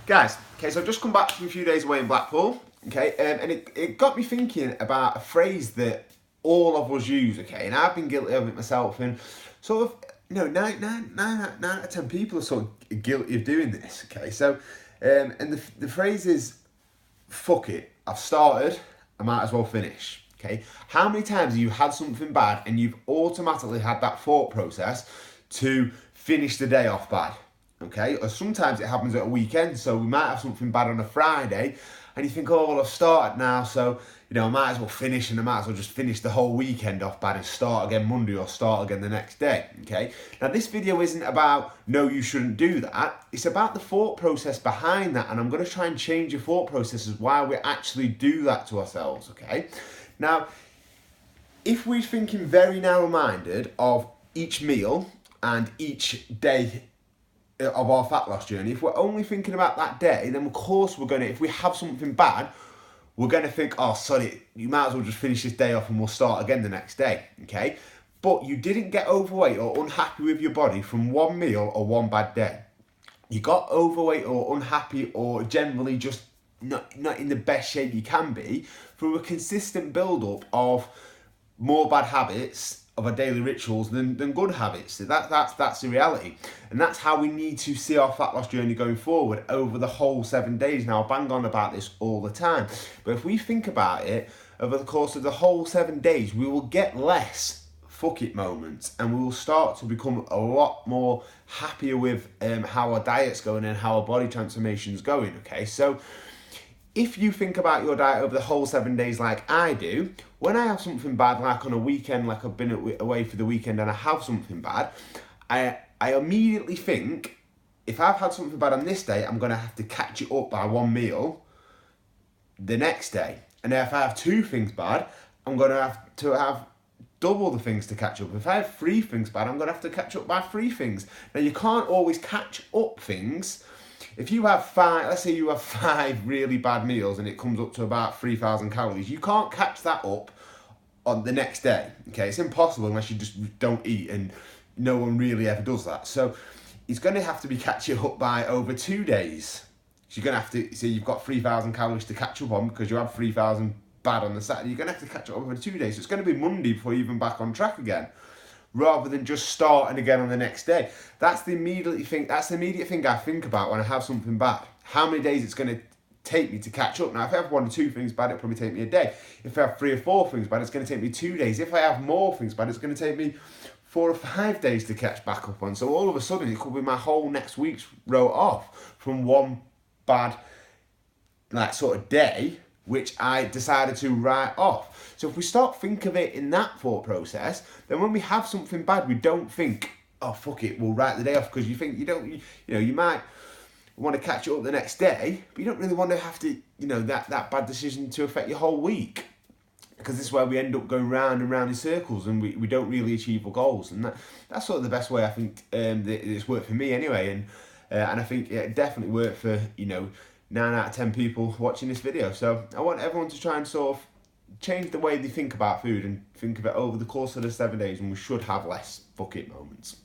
Guys, okay, so I've just come back from a few days away in Blackpool, okay, and it got me thinking about a phrase that all of us use, okay, and I've been guilty of it myself, and sort of, nine out of 10 people are sort of guilty of doing this, okay, so, and the phrase is, fuck it, I've started, I might as well finish, okay. How many times have you had something bad and you've automatically had that thought process to finish the day off bad? Okay, or sometimes it happens at a weekend, so we might have something bad on a Friday, and you think, oh, well, I've started now, so, I might as well finish, and I might as well just finish the whole weekend off bad and start again Monday or start again the next day, okay? Now, this video isn't about, no, you shouldn't do that. It's about the thought process behind that, and I'm going to try and change your thought processes why we actually do that to ourselves, okay? Now, if we're thinking very narrow-minded of each meal and each day of our fat loss journey, if we're only thinking about that day, then of course we're going to, if we have something bad, we're going to think, oh, sorry, you might as well just finish this day off and we'll start again the next day, okay? But you didn't get overweight or unhappy with your body from one meal or one bad day. You got overweight or unhappy or generally just not in the best shape you can be through a consistent build-up of more bad habits of our daily rituals than good habits. That's the reality. And that's how we need to see our fat loss journey going forward over the whole 7 days. Now, I bang on about this all the time. But if we think about it, over the course of the whole 7 days, we will get less fuck it moments and we will start to become a lot more happier with how our diet's going and how our body transformation's going, okay? So if you think about your diet over the whole 7 days like I do, when I have something bad, like on a weekend, like I've been away for the weekend and I have something bad, I immediately think, if I've had something bad on this day, I'm going to have to catch it up by one meal the next day. And if I have two things bad, I'm going to have double the things to catch up. If I have three things bad, I'm going to have to catch up by three things. Now, you can't always catch up things. If you have five, let's say you have 5 really bad meals and it comes up to about 3,000 calories, you can't catch that up on the next day, okay? It's impossible unless you just don't eat, and no one really ever does that. So it's going to have to be catching up by over 2 days. So you're going to have to, so you've got 3,000 calories to catch up on because you have 3,000 bad on the Saturday. You're going to have to catch up over 2 days. So it's going to be Monday before you're even back on track again, rather than just starting again on the next day. That's the immediate thing I think about when I have something bad. How many days it's going to take me to catch up. Now, if I have 1 or 2 things bad, it'll probably take me a day. If I have 3 or 4 things bad, it's going to take me 2 days. If I have more things bad, it's going to take me 4 or 5 days to catch back up on. So all of a sudden, it could be my whole next week's wrote off from one bad, like, sort of day, which I decided to write off. So if we start think of it in that thought process, then when we have something bad, we don't think, oh, fuck it, we'll write the day off, because you think you might want to catch it up the next day, but you don't really want to have to, that bad decision to affect your whole week, because this is where we end up going round and round in circles and we don't really achieve our goals. And that's sort of the best way I think that it's worked for me anyway, and I think it definitely worked for 9 out of 10 people watching this video. So I want everyone to try and sort of change the way they think about food and think of it over the course of the 7 days, and we should have less fuck it moments.